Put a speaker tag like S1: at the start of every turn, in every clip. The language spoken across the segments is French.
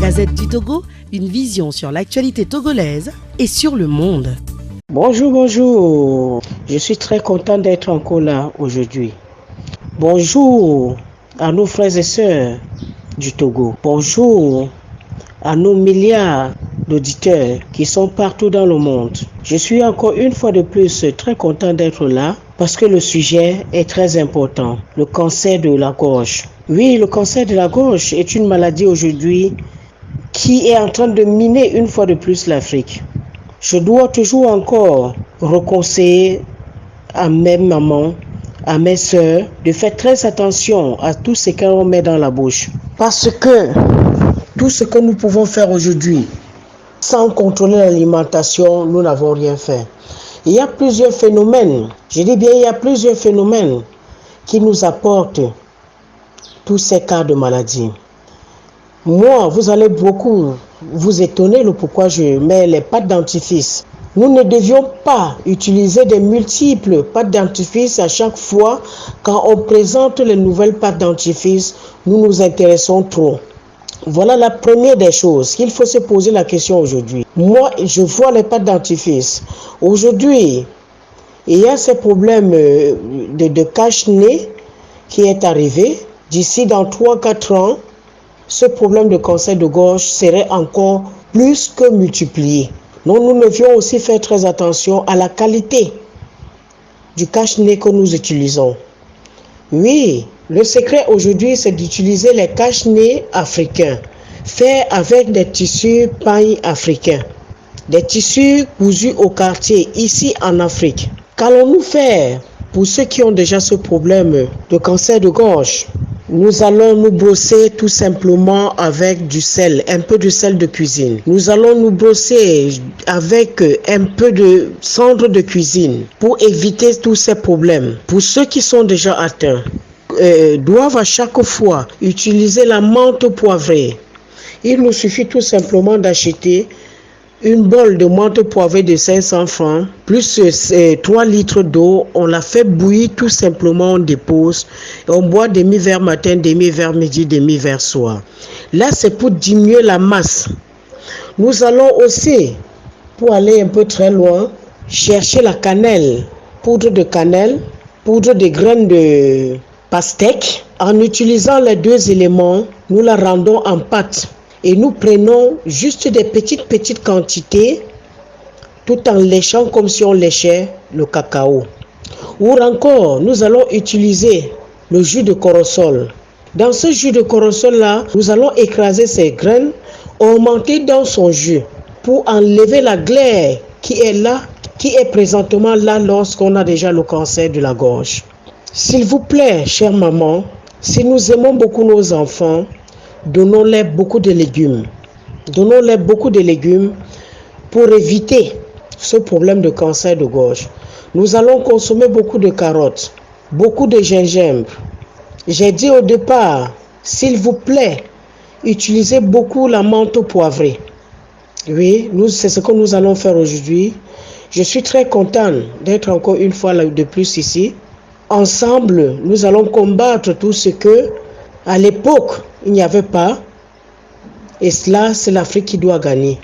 S1: Gazette du Togo, une vision sur l'actualité togolaise et sur le monde.
S2: Bonjour. Je suis très content d'être encore là aujourd'hui. Bonjour à nos frères et sœurs du Togo. Bonjour à nos milliards d'auditeurs qui sont partout dans le monde. Je suis encore une fois de plus très content d'être là parce que le sujet est très important, le cancer de la gorge. Oui, le cancer de la gorge est une maladie aujourd'hui qui est en train de miner une fois de plus l'Afrique. Je dois toujours encore reconseiller à mes mamans, à mes sœurs, de faire très attention à tout ce qu'on met dans la bouche. Parce que tout ce que nous pouvons faire aujourd'hui, sans contrôler l'alimentation, nous n'avons rien fait. Il y a plusieurs phénomènes, je dis bien il y a plusieurs phénomènes qui nous apportent tous ces cas de maladie. Moi, vous allez beaucoup vous étonner le pourquoi je mets les pâtes dentifrice. Nous ne devions pas utiliser des multiples pâtes dentifrice à chaque fois quand on présente les nouvelles pâtes dentifrice. Nous nous intéressons trop. Voilà la première des choses qu'il faut se poser la question aujourd'hui. Moi, je vois les pâtes dentifrice. Aujourd'hui, il y a ce problème de cache-nez qui est arrivé. D'ici dans 3-4 ans, ce problème de cancer de gorge serait encore plus que multiplié. Donc nous devions aussi faire très attention à la qualité du cache-nez que nous utilisons. Oui, le secret aujourd'hui, c'est d'utiliser les cache-nez africains, faits avec des tissus paille africains, des tissus cousus au quartier, ici en Afrique. Qu'allons-nous faire pour ceux qui ont déjà ce problème de cancer de gorge? Nous allons nous brosser tout simplement avec du sel, un peu de sel de cuisine. Nous allons nous brosser avec un peu de cendre de cuisine pour éviter tous ces problèmes. Pour ceux qui sont déjà atteints, doivent à chaque fois utiliser la menthe poivrée. Il nous suffit tout simplement d'acheter une bol de menthe poivrée de 500 francs, plus 3 litres d'eau, on la fait bouillir tout simplement, on dépose, et on boit demi-verre matin, demi-verre midi, demi-verre soir. Là, c'est pour diminuer la masse. Nous allons aussi, pour aller un peu très loin, chercher la cannelle, poudre de cannelle, poudre de graines de pastèque. En utilisant les deux éléments, nous la rendons en pâte. Et nous prenons juste des petites quantités tout en léchant comme si on léchait le cacao. Ou encore, nous allons utiliser le jus de corossol. Dans ce jus de corossol-là, nous allons écraser ces graines, augmenter dans son jus pour enlever la glaire qui est là, qui est présentement là lorsqu'on a déjà le cancer de la gorge. S'il vous plaît, chère maman, si nous aimons beaucoup nos enfants, donnons-les beaucoup de légumes. Donnons-les beaucoup de légumes pour éviter ce problème de cancer de gorge. Nous allons consommer beaucoup de carottes, beaucoup de gingembre. J'ai dit au départ, s'il vous plaît, utilisez beaucoup la menthe poivrée. Oui, c'est ce que nous allons faire aujourd'hui. Je suis très content d'être encore une fois de plus ici. Ensemble, nous allons combattre tout ce que, à l'époque, il n'y avait pas. Et cela, c'est l'Afrique qui doit gagner.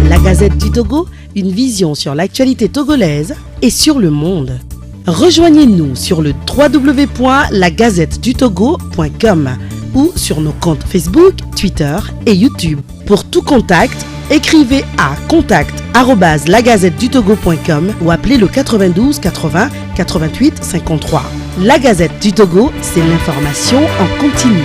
S1: La Gazette du Togo, une vision sur l'actualité togolaise et sur le monde. Rejoignez-nous sur le www.lagazettedutogo.com ou sur nos comptes Facebook, Twitter et YouTube. Pour tout contact, écrivez à contact@lagazettedutogo.com ou appelez le 92 80 88 53. La Gazette du Togo, c'est l'information en continu.